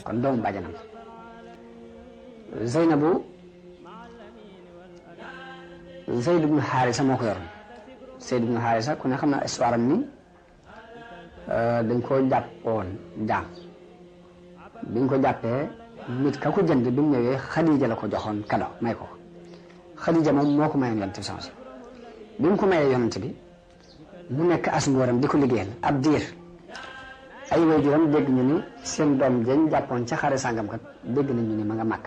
kon doomu bàjjanam Zeynabu Zayd ibnu Xaarisa moo ko yoroon Zayd ibnu Xaarisa ku ne xam naa histoire am ni dañ koo jàppoon jaam biñ ko jàppee nit ka ko jënd bi mu ñëwee Xadija la ko joxoon kado may ko Xadija moom moo ko mayoon yonent bi sans bi mu ko mayee yonent bi mu nekk as ngóoram di ko liggéeyal ab diir ay waajuram dégg ñu ni seen doom jën jàppoon ca xare sàngam kat dégg nañ ñu ni ma nga màkk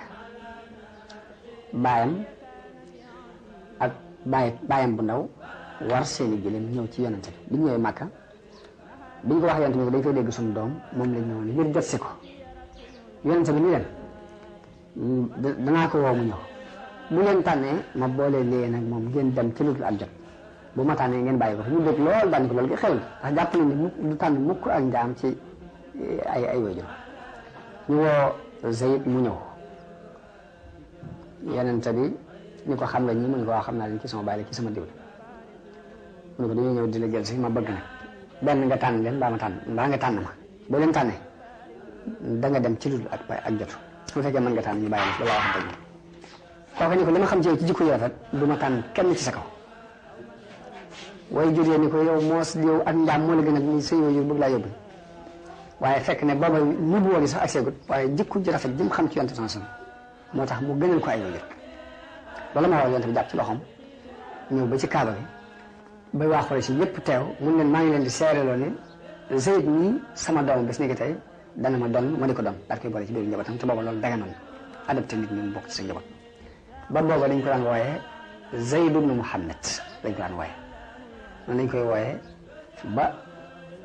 baayam ak baayam bu ndaw war seeni gëléem ñëw ci yonent bi bi ñëwee màkka biñ ko wax yonent bi dañ koy dégg suñu doom moom lañ ñëwoon ngir jot si ko yonent bi ni leen danaa ko woo mu ñëw bu leen tànnee ma boole leen ak moom ngeen dem ci lu dul ak jot bu ma tànnee ngeen bàyyi ko fi ñu dégg lool daan ko loolu gi xew ndax jàpp nañ ni du tànn mukk ak njaam ci ay waajur ñu woo Zayd mu ñëw yonent bi ni ko xam nga ñi mu ne ko waa xam naa leen ci sama bàyyi la ci sama diw mu ne ko dañoo ñëw di la jël si ma bëgg nag benn nga tànn leen mbaa nga tànn ma boo leen tànnee da nga dem ci lu ak jot su fekkee mën nga tànn ñu bàyyi la balaa waxante ñu kooku ni ko li ma xam ci yow ci jikko yu rafet du ma tànn kenn ci sa kaw way juree ni ko yow moos yow ak njaam moo la gënal ni sa yooyu bëgg laa yóbbu waaye fekk ne booba ñu bu woon sax ak seegut waaye jikko ji rafet ji mu xam ci yonent bi moo tax mu gënal ko ay waajur loolu ma wax yonent bi jàpp ci loxoom ñëw ba ci kaaba bi bay waa Xuraysh si ñëpp teew mun leen maa ngi leen di seereloo ne Zayd nii sama doom bés ni ki tey dana ma doon ma di ko doon daal koy boole ci biir njabootam te booba loolu daganoon adopté nit ñi mu bokk ci sa njaboot ba booba dañ ko daan wooyee Zayd ibnu Muhammad dañ ko daan wooyee noonu lañ koy wooyee ba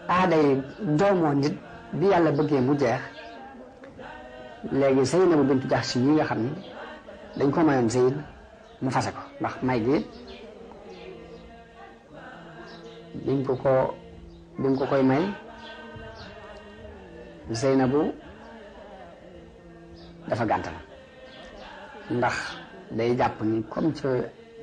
aaday doomoo nit bi yàlla bëggee mu jeex léegi Zeynabu bintu Jahsh ñi nga xam ni dañ ko mayoon Zayd mu fase ko ndax may gi biñ ko koy may Zeynabu dafa gàntal ndax day jàpp ni comme ci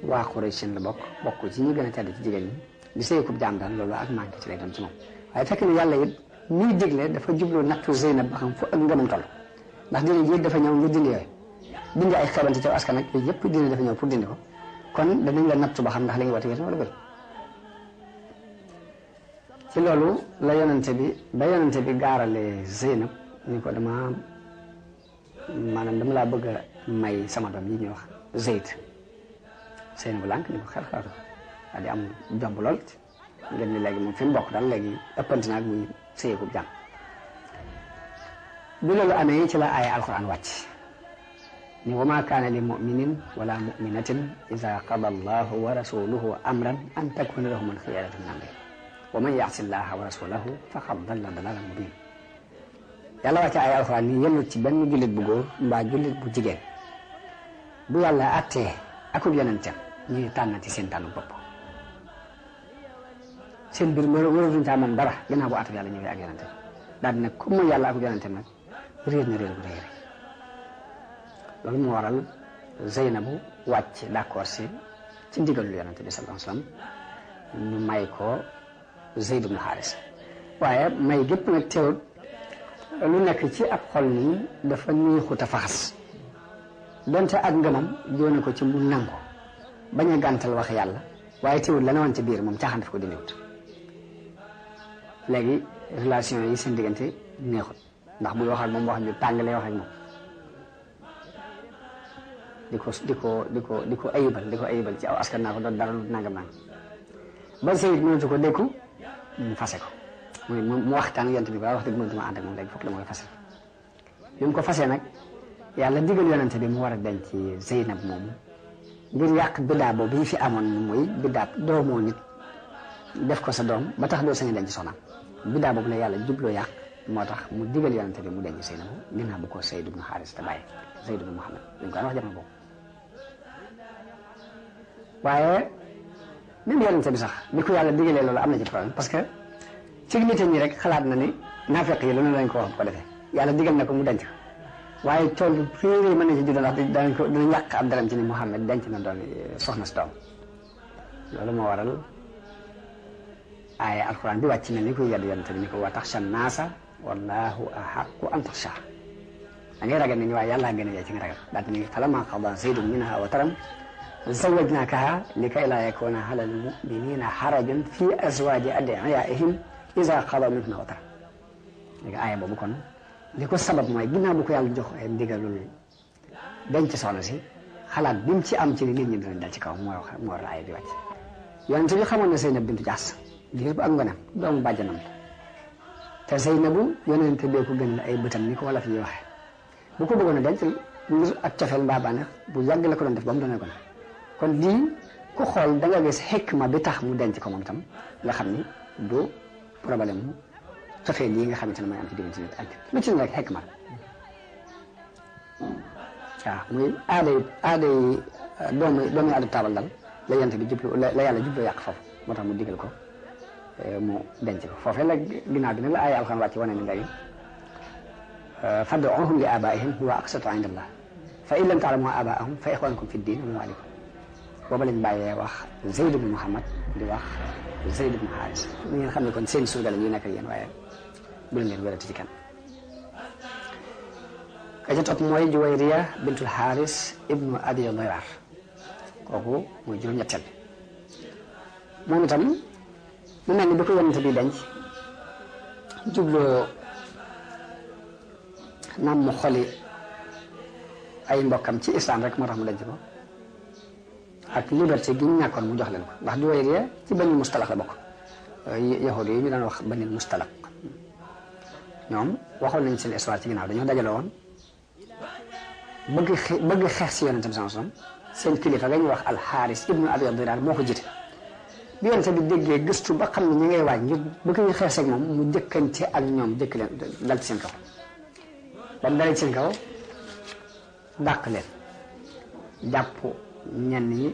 waa Quraysh la bokk ci ñi gën a tedd ci jigéen ñi di sëykub jaam daal loolu ak manqué ci lay doon ci moom waaye fekk ni yàlla it muy digle dafa jubloo nattu Zeynab ba xam fu ak ngëmam toll ndax dina ji dafa ñëw ngir dindi yooyu dindi ay xebante ci askan ak yooyu yëpp dina dafa ñëw pour dindi ko kon danañ la nattu ba xam ndax li nga woote wér wala wér ci loolu la yonente bi gaarale Zeynab ni ko dama laa bëgg a may sama doom yi ñuy wax Zayd Zeynab bu lànk ni ko xel xalaatu daal di am jomb lool ngeen ni léegi moom fi mu bokk daal léegi ëppante naag muy sëyeekub jàmm bi loolu amee ci la aaya alquran wàcc ni wa ma kaana li muminin wala muminatin ida qada allahu wa rasuluhu amran an takuna lahum alxiyaratu min amri wa man yaasi llaha wa rasulahu faqad dalla dalalan mubin yàlla wàcc aaya alquran ni yemul ci benn jullit bu góor mbaa jullit bu jigéen bu yàlla attee akub yonentam ñuy tànnati seen tànnu bopp seen biir wëratuñ caa moom dara gannaaw bu atub yàlla ñëwee ak yonente daal di nag comme mooy yàlla akub yonente nag réer na réer bu réer loolu moo waral Zeynabu wàcc d'accord si ci ndigalul yonente bi sallallahu alayhi wasallam ñu may ko Zayd ibn Haarisa waaye may gépp nag teewul lu nekk ci ab xol nii dafa neexut a faxas donte ak ngëmam joone ko ci mu nangu bañ a gàntal wax yàlla waaye teewul la ne woon ci biir moom caaxaan daf ko dindiwut léegi relation yi seen diggante neexut ndax buy wax ak moom wax ju tàng lay wax ak moom di ko ayibal ci aw askan naa ko doon dara lu nangam nangam ba Zayd mënatu ko dékku mu fase ko mu waxtaan ak yonent bi ba wax dëgg mënatuma ànd ak moom léegi foog la mooy fase bi mu ko fasee nag yàlla digal yonent bi mu war a denc Zeynab moomu ngir yàq biddaa boobu yi fi amoon muy biddaa doomoo nit def ko sa doom ba tax doo sañ a denc soxnaam biddaa boobu la yàlla jubloo yàq moo tax mu digal yonent bi mu denc Zeynab ginnaaw bu ko Zayd ibn Haarisa te bàyyi Zayd ibn Muhammad dañ ko daan wax jamono boobu waaye même yonent bi sax bi ko yàlla digalee loolu am na ci problème parce que ci nit ñi rek xalaat na ni naafeq yi loolu lañ ko wax bu ko defee yàlla digal na ko mu denc waaye tool réeréer mën na ci judd ndax danañ yàq ab daram ci ni Muhammad denc na doon soxna si doom loolu moo waral aaya alquran bi wàcc na ni koy yedd yonent bi ni ko wa taxsha naasa wallahu ahaqqu an taxsha da ngay ragal nit ñi waaye yàlla gën a yee ci nga ragal daal ni falammaa qadaa zaydun minhaa wataran zawwajnaakahaa likay laa yakuuna alal mu'miniina harajun fii azwaaji adiyaa'ihim izaa qadaa minhunna wataran léegi aaya boobu kon li ko sabab mooy ginnaaw bu ko yàlla jox ay ndigalul denc soxna si xalaat bi mu ci am ci ni nit ñi dinañ dal ci kaw moo waral aaya bi wàcc yonent bi xamoon na Zeynab bintu Jaas diir bu ak ngonam doomu bàjjanam la te Zeynabu yonent bee ko gën la ay bëtam ni ko wala fi ñuy waxee bu ko bëggoon a denc ngir ak cofeel mbaa bànneex bu yàgg la ko doon def ba mu doonee ko ne kon lii ku xool da nga gis xikma bi tax mu denc ko moom itam nga xam ni du problème mu cofeel yi nga xamante ne mooy am ci diggante nit ak lu ci ne rek xikma waaw muy aaday doomu addu taabal dal la yonent bi jublu la yàlla jublu yàq foofu moo tax mu digal ko mu denc ko foofee la ginnaaw bi nag la aaya alxuraan wàcc wane ni léegi fad'uuhum li aabaa'ihim huwa aqsatu inda Allah fa in lam ta'lamu aabaa'ahum fa ixwaanukum fi ddiin wa mawaliikum booba lañ bàyyee wax Zayd ibn Muhammad di wax Zayd ibn Haaris ni ngeen xam ne kon seen surga la ñuy nekk ak yéen waaye bul ngeen wérati ci kenn ka ca topp mooy Juwayriya bintul Haaris ibnu Abi Diraar kooku mooy juróom-ñetteel moom itam mu mel ni bi ko yonent bi denc jubloo naam mu xoli ay mbokkam ci islam rek moo tax mu denc ko ak liberté gi ñu ñàkkoon mu jox leen ko ndax Juwayriya ci Bani Mustalaq la bokk yahud yi ñu daan wax Bani Mustalaq ñoom waxoon nañ seen histoire ci ginnaaw dañoo dajale woon bëgg xeex si yonent bi sallallahu alayhi wasallam seen kilifa nga ñuy wax Al-Haaris ibnu Abi Diraar moo ko jiite bi yonent bi déggee gëstu ba xam ne ñi ngay waaj ngir bëgg ñu xeex ak moom mu jëkkante ak ñoom jëkk leen dal ci seen kaw ba mu dalee ci seen kaw dàq leen jàpp ñenn ñi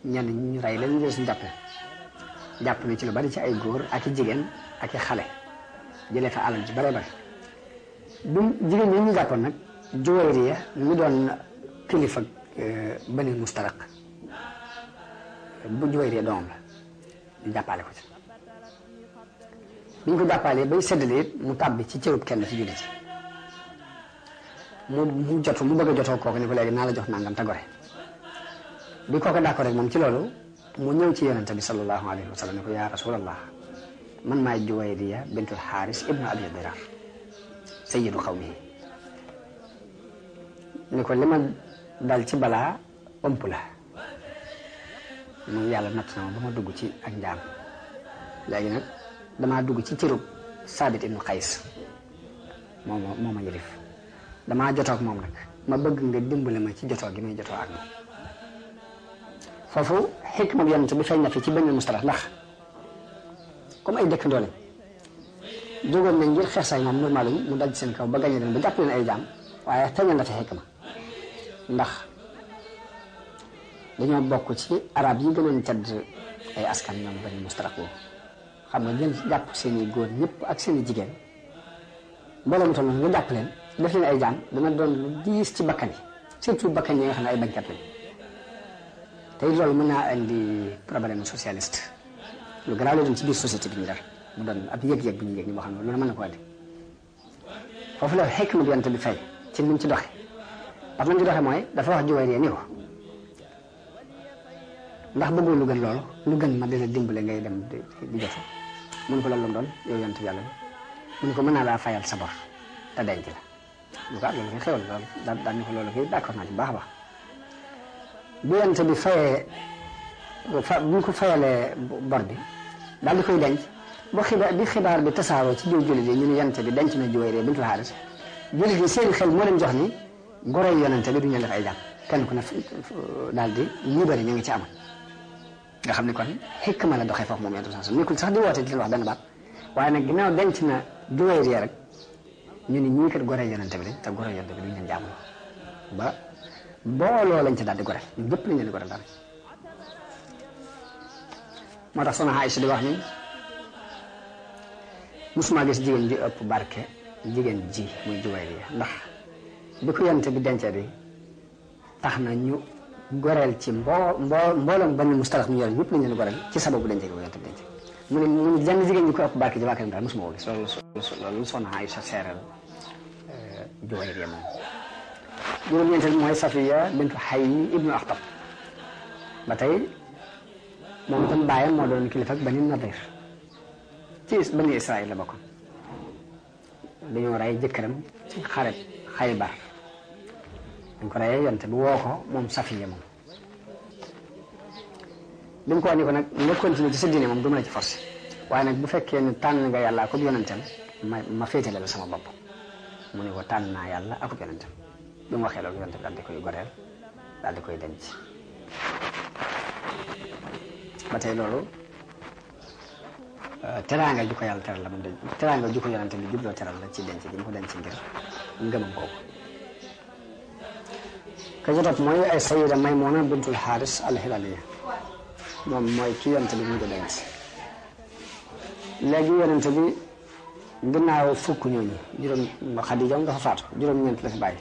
ñu rey leen ñu jël suñu jàpp na ci lu bari ci ay góor ak i jigéen ak i xale jëlee fa alal ji bare bare bu jigéen ñi ñu jàppoon nag Juwayriya mi doon kilifa Bani Mustalaq bu Juwayriya doomam la ñu jàppale ko ci bi ñu ko jàppalee bay séddale it mu tàbbi ci cërub kenn ci jullit ci mu bëgg a jotoo kooku ni ko léegi naa la jox nangam te gore bi kooku d'accord rek moom ci loolu mu ñëw ci yonente bi sallallahu alayhi wa sallam ne ko yaa rasulallah man maay Juwayriya bintul Haaris ibnu Abi Diraar sayyidu qawmihi ni ko li ma dal ci balaa ëmp la mu yàlla natt na ma ba ma dugg ci ak njaam léegi nag damaa dugg ci cërub Saabit ibnu Qays moo ma yëlif damaa jotoo ak moom nag ma bëgg nga dimbale ma ci jotoo gi may jotoo ak moom foofu xikma bi yonent bi feeñ na fi ci Bani Mustalaq ndax comme ay dëkkandoo lañ jógoon nañ ngir xeex say moom normal mu dal ci seen kaw ba gañe leen ba jàpp leen ay jaam waaye feeñal na fi xikma ndax dañoo bokk ci arab yi gënoon tedd ay askan ñoom Bani Mustalaq boobu xam nga jël jàpp seen i góor ñëpp ak seen i jigéen mbooloo mu toll nga jàpp leen def leen ay jaam dana doon lu diis ci bakkan yi surtout bakkan yi nga xam ne ay bañkat lañ te it loolu mën naa indi problème socialiste lu garaaw la doon ci biir société bi ñu def mu doon ab yëg-yëg bi ñu yëg ni boo xam ne loolu mën na ko andi foofu la xikma bi yonent bi fay ci ni mu ci doxe parce que ni mu ci doxe mooy dafa wax Juwayriya ni ko ndax bëggoo lu gën loolu lu gën ma dina dimbale ngay dem di jotu mun ko loolu doon yow yonent yàlla mun ko mën naa laa fayal sa bor te denc la lu ko loolu koy xewal loolu daan ñu ko loolu koy d'accord naa ci baax a baax bu yonent bi fayee bu ñu ko fayalee bor bi daal di koy denc bi xibaar bi tasaaroo ci biir jullit yi ñu ne yonent bi denc na Juwayriya bintul Haaris jullit yi seen xel moo leen jox ni goroy yonent bi du ñu def ay jàmm kenn ku ne daal di libéré ñu ngi ci amal nga xam ne kon xikma la doxee foofu moom yonent bi nekkul sax di woote di leen wax benn baat waaye nag ginnaaw denc na Juwayriya rek ñu ni ñii kat goroy yonent bi lañ te goroy yonent bi duñ leen jàmm ba booloo lañ ci daal di gore ñun ñëpp lañ leen di gore daal moo tax soxna Aïcha di wax ni musuma gis jigéen ji ëpp barke jigéen ji muy Juwayriya ndax bi ko yonent bi dencee bi tax na ñu goreel ci mbooloom Bani Mustaliq mu yor ñëpp lañ leen goreel ci sababu denc ko yonent bi denc mu ne jenn jigéen ñi ko ëpp barke ci waa këram daal mosuma ko gis loolu soxna Aïcha seeral Juwayriya moom juróom-ñeenteel mooy Safiya bintu Hayy ibnu Akhtab ba tey moom itam baayam moo doon kilifa ak Bani Nadir ci Bani Israël la bokkoon dañoo rey jëkkëram ci xaret Xaybar dañ ko reyee yonte bi woo ko moom Safiya moom bi mu ko wax ni ko nag nga continuer ci sa diine moom du ma la ci forcé waaye nag bu fekkee ne tànn nga yàlla akub yonentam ma féetale la sama bopp mu ne ko tànn naa yàlla akub yonentam bi mu waxee loolu yonte bi daal di koy goreel daal di koy denc ba tey loolu teraanga ju ko yàlla teral la moom de teraanga ju ko yonente bi jubloo teral la ci denc gi mu ko denc ngir ngëmam kooku ka ca topp mooy ay sayida Maymuna bintul Xaaris al-Hilaliya moom mooy ki yonente bi mu ko denc léegi yonente bi ginnaaw fukk ñooñu juróom Xadija dafa faatu juróom-ñeent la fi bàyyi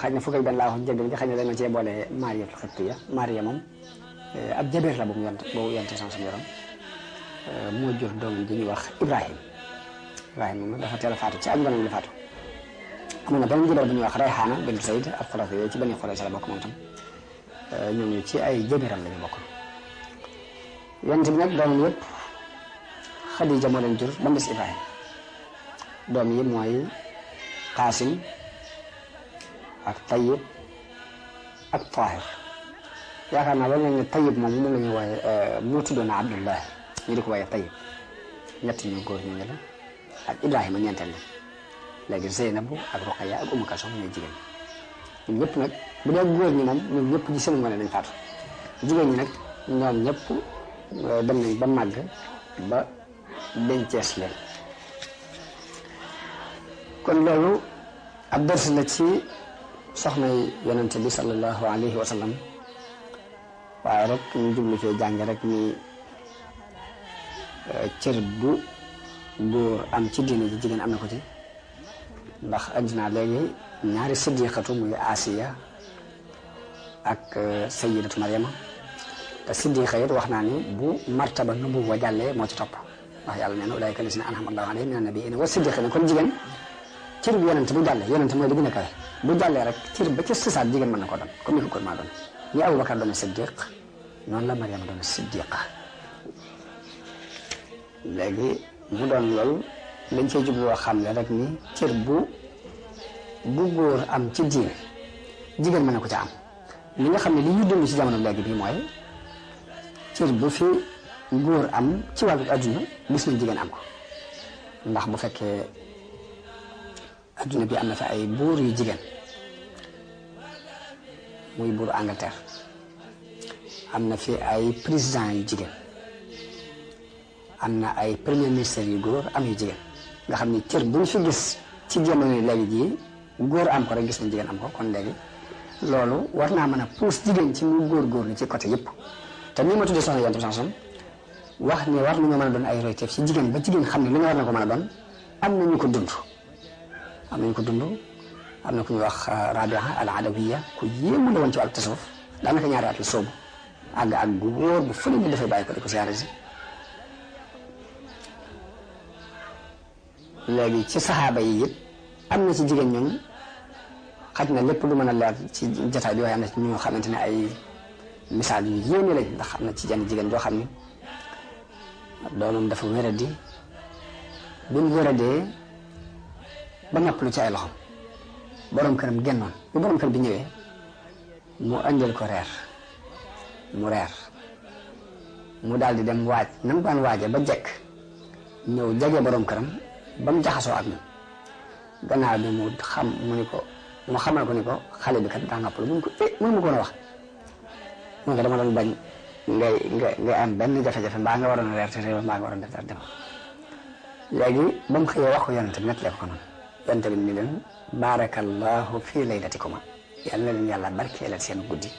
xëy na fukk ak benn laa wax jéggal gi xëy na dama cee boole Mariyatul Xibtiya Mariya moom ab jabeer la boobu yonente sama yorom moo jur doom bi ñuy wax Ibrahim moom dafa teel a faatu ci ak nganam la faatu amoon na benn jabeer bu ñuy wax Rayhaana bintu Sayd ak Xulafa yooyu ci Bani Xurayza la bokk moom tam ñooñu ci ay jabeeram la ñu bokk yonente bi nag doomam yëpp Xadija moo leen jur ba mu des Ibrahim doom yi mooy Qaasim ak Tayyib ak Taahir yaakaar naa loolu ne Tayyib moom la ñuy wooye moo tuddoon Abdullah ñu di ko wooye Tayyib ñett ñu góor ñu la ak Ibrahima ñeenteel la léegi Zeynabu ak Ruqayya ak Umu Kalsum ñooy jigéen ñun ñëpp nag bu dee góor ñi moom ñun ñëpp ci seen ngone lañ faatu jigéen ñi nag ñoom ñëpp dem nañ ba màgg ba dencees leen kon loolu ab dars la ci soxnay yonente bi sallallahu alayhi wa sallam waaye rek ñu jublu cee jànge rek ni cër bu góor am ci diine ji jigéen am na ko ci ndax addinaa léegi ñaari siddiqatu muy Asiya ak sayidatu Maryama te siddiqa it wax naa ni bu martaba nubuwa jàllee moo ci topp wax yàlla nee na ulaa'ika llaziina an'ama Allaahu alayhim mina nabiyyiina wa siddiqiina kon jigéen cër bu yonente bu jàllee yonente mooy li gën a kawe bu jàllee rek cër ba ca sisaat jigéen mën na ko doon comme ni ko góor maa doon ñi Abubakar doon siddiq noonu la Maryama doon siddiqa léegi mu doon loolu lañ cey jubloo xam ne rek ni cër bu góor am ci diine jigéen mën na ko ca am li nga xam ne li ñu dund ci jamono léegi bii mooy cër bu fi góor am ci wàllu adduna gis nañ jigéen am ko ndax bu fekkee adduna bi am na fi ay buur yu jigéen muy buuru Angleterre am na fi ay président yu jigéen am na ay premier ministre yu góor am yu jigéen nga xam ni cër bu ñu fi gis ci jamono léegi jii góor am ko rek gis nañ jigéen am ko kon léegi loolu war naa mën a pousse jigéen ci mu góorgóorlu ci côté yëpp te ni ma tuddee soxna Yonent bi sansom wax ni war nañoo mën a doon ay royteef ci jigéen ba jigéen xam ne li nga war na ko mën a doon am nañu ko dund am nañu ko dund am na ku ñuy wax Rabia al Adawiya ku yéemu la woon ci wàllu tasawuf daanaka ñaari at la soobu àgg ak gu wóor bu fële ñu dafay bàyyi ko di ko siyaare si léegi ci saxaaba yi it am na ci jigéen ñoom xaj na lépp lu mën a leer ci jotaay bi waaye am na ci ñoo xamante ne ay misaal yu yéeme lañ ndax am na ci jenn jigéen joo xam ne doomam dafa wéradi bi mu wéradee ba noppalu ci ay loxom borom këram génnoon bu borom kër bi ñëwee mu andil ko reer mu reer mu daal di dem waaj na mu daan waaje ba jekk ñëw jege borom këram ba mu jaxasoo ak moom gannaaw bi mu xamal ko ni ko xale bi kat daa noppalu mun ko mun ma ko wax mun ko dama doon bañ ngay am benn jafe-jafe mbaa nga waroon a reer te réew mbaa nga waroon def dara dem léegi ba mu xëyee wax ko yonente bi nettalee ko noonu yonente bi ni leen baarakallahu fii laylatikuma yàlla na leen yàlla barkeelal seen guddi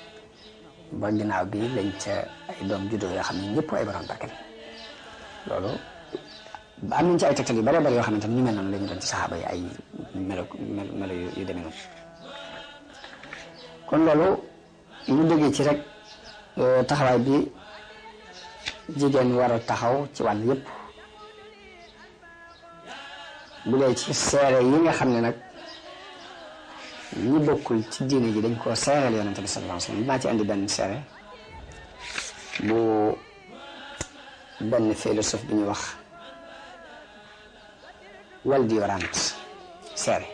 ba ginnaaw bi lañ ca ay doom juddoo yoo xam ne ñëpp ay borom barke loolu am nañ ci ay tegtal yu bare bare yoo xamante ni ñu mel noonu la ñu doon ci saxaaba yi ay melo yu demee noonu kon loolu ñu déggee ci rek taxawaay bi jigéen war a taxaw ci wàll yépp bu dee ci seere yi nga xam ne nag ñi bokkul ci diine ji dañ koo seereel yonente bi sallallahu alayhi wasallam dinaa ci andi benn seere bu benn philosophe bi ñuy wax Waldemarant seere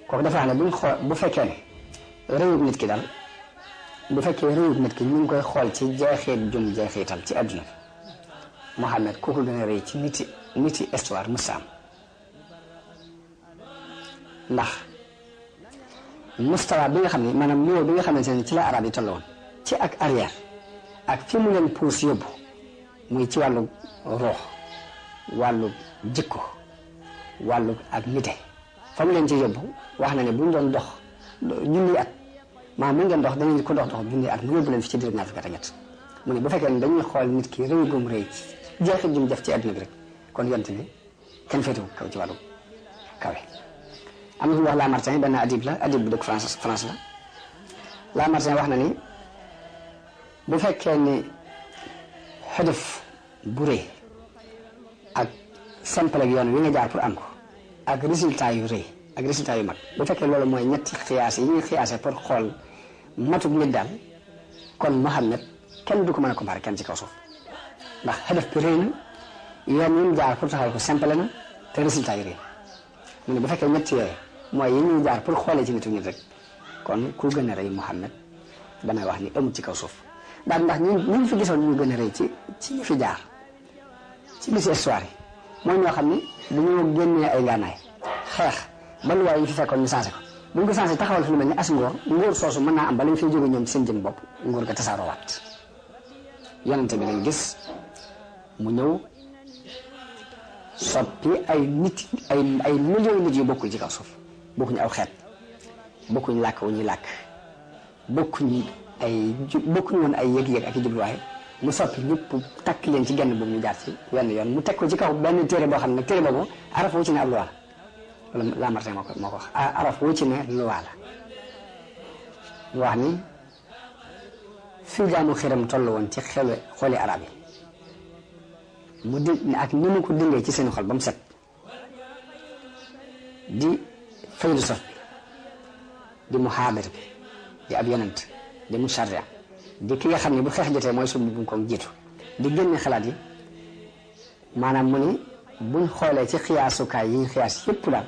kooku dafa wax ne buñ xool bu fekkee ne réewub nit ki daal bu fekkee réewub nit ki ñu ngi koy xool ci jeexit jum jeexital ci àdduna bi Muhammad kooku gën a rëy ci niti histoire musa am ndax mustawa bi nga xam ne maanaam niveau bi nga xamante ne ci la arab yi tolloon ci ak arrière ak fi mu leen puus yóbbu muy ci wàllu ruux wàllu jikko wàllu ak nite fa mu leen ci yóbbu wax na ne buñ doon dox junni at maanaam mu ngeen dox danañ ko dox junni at mu yóbbu leen fi ci diir ñaar fukki at ak ñett mu ne bu fekkee ne dañuy xool nit ki rëy gum rëy ci jeexit jum def ci àdduna bi rek kon yonte bi kenn féetewu kaw ci wàllu kawe am na fi wax Lamartine benn adib bu dëkk France la Lamartine wax na ni bu fekkee ni xëdëf bu rëy ak simple ak yoon wi nga jaar pour am ko ak résultat yu rëy ak résultat yu mag bu fekkee loolu mooy ñetti xiyaas yi ñuy xiyaase pour xool matub nit daal kon Muhammad kenn du ko mën a comparé kenn ci kaw suuf ndax xëdëf bi rëy na yoon wi mu jaar pour taxawal ko simple na te résultat yu rëy mu ne bu fekkee ñetti yooyu mooy yi ñuy jaar pour xoolee ci nitu nit rek kon ku gën a rëy Muhammad damay wax ni amul ci kaw suuf daal ndax ñu fi gisoon ñu gën a rëy ci ñu fi jaar ci biir histoire yi mooy ñoo xam ni dañoo génnee ay ngànnaay xeex ba luwaay yi ñu fi fekkoon ñu changé ko bu ñu ko changé taxawal fi lu mel ni as ngóor soosu mën naa am ba lañ fiy jóge ñoom ci seen jëm bopp ngóor ga tasaaroowaat yonente bi lañ gis mu ñëw soppi ay nit ay millions nit yu bokkul ci kaw suuf bokkuñu aw xeet bokkuñu làkk wu ñuy làkk bokkuñu woon ay yëg-yëg ak i jubluwaay mu soppi ñëpp takk leen ci genn boobu ñu jaar ci wenn yoon mu teg ko ci kaw benn téere boo xam ne téere boobu araf wu ci ne ab luwaa la wala Lamartine moo ko wax araf wu ci ne luwaa la mu wax ni fii jaamu xiram toll woon ci xooli arab yi mu di ak ni mu ko dindee ci seen xol ba mu set di philosophe bi di muhaabir bi di ab yonent di musharria di ki nga xam ne bu xeex jotee mooy sumb bu ko jiitu di génne xalaat yi maanaam mu ni buñ xoolee ci xiyaasukaay yi ñu xiyaas yëpp daal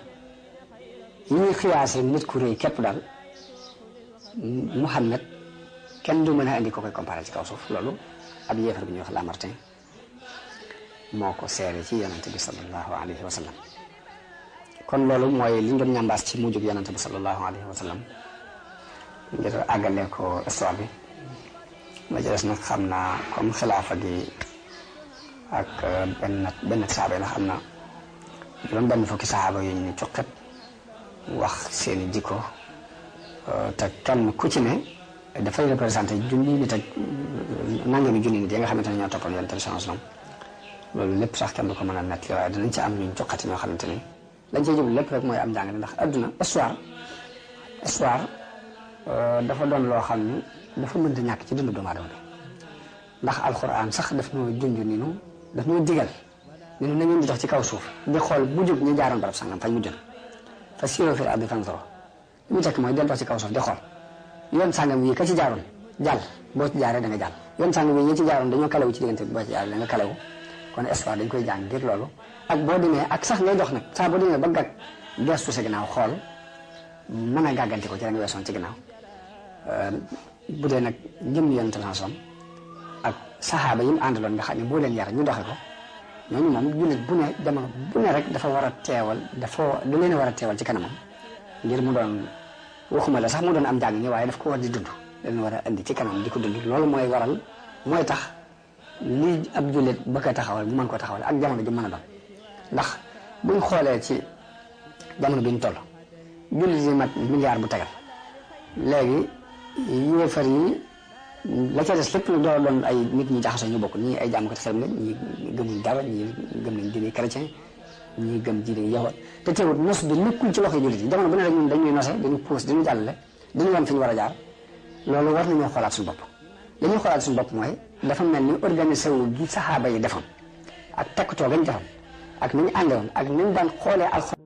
yi ñuy xiyaasee nit ku rëy képp daal Muhammad kenn du mën a indi ko koy comparé ci kaw suuf loolu ab yéefar bi ñuy wax Lamartine moo ko seere ci yonente bi sallallahu alayhi wa sallam kon loolu mooy li ñu doon ñambaas ci mujjug yonente bi sallallahu alayhi wa sallam ngir àggale ko histoire bi la jëles nag xam naa comme xilaafa gi ak benn saaba yi la xam na juróom benn fukki saaba yu ñu cuqet wax seeni jikko te kenn ku ci ne dafay représenté junni nit ak nangami junni nit yi nga xamante ne ñoo toppoon yonente bi sallallahu alayhi wa sallam loolu lépp sax kenn du ko mën a nett waaye dinañ ci am ñuñ cuqati ñoo xamante ni lañ cey jublu lépp rek mooy am njàngale ndax adduna histoire dafa doon loo xam ni dafa mënta ñàkk ci dundu doomu aadama bi ndax alxuraan sax daf ñoo junj ni nu daf ñoo digal ni nu nañu di dox ci kaw suuf di xool bu jóg ñu jaaroon barab sangam fañ mu jën fa siiroo fil ardi fanzuru li mu tekk mooy del dox ci kaw suuf di xool yoon sangam yi ka ci jaaroon jàll boo ci jaaree da nga jàll yoon sangam yi ñi ci jaaroon dañoo kalewu ci diggante boo ci jaaree da nga kalewu kon histoire dañ koy jàng ngir loolu ak boo demee ak sax ngay dox nag saa boo demee ba gàgg gestu sa ginnaaw xool mën a gàggante ko ci la nga weesoon ci ginnaaw bu dee nag jëm yonent bi sallam ak saxaaba yi mu àndaloon nga xam ne boo leen yar ñu doxe ko ñooñu moom jullit bu ne jamono bu ne rek dafa war a teewal da leen war a teewal ci kanamam ngir mu doon waxuma la sax mu doon am jàng ni waaye daf ko war di dund leen war a indi ci kanam di ko dund loolu mooy tax lii ab jullit bëgg a taxawal mu mën koo taxawal ak jamono ji mën a doon ndax buñ xoolee ci jamono bi ñu toll jullit yi mat milliard bu tegal léegi yéefar yi la ca des lépp lu doon ay nit ñi jaxasoo ñu bokk ñii ay jàmmkat xelam la ñii gëmuñ dara ñii gëm nañ diine chrétien ñii gëm diine yahud te teewul nos bi nekkul ci loxoy jullit yi jamono bu ne rek ñun dañuy nose dañu puus dañu jàllale dañu wan fi ñu war a jaar loolu war nañoo xoolaat suñu bopp li ñuy xoolaat suñu bopp mooy dafa mel ni organisé wu gi saxaaba yi defoon ak takkutoo gañ defoon ak ni ñu àndoon ak ni ñu daan xoolee alxuraan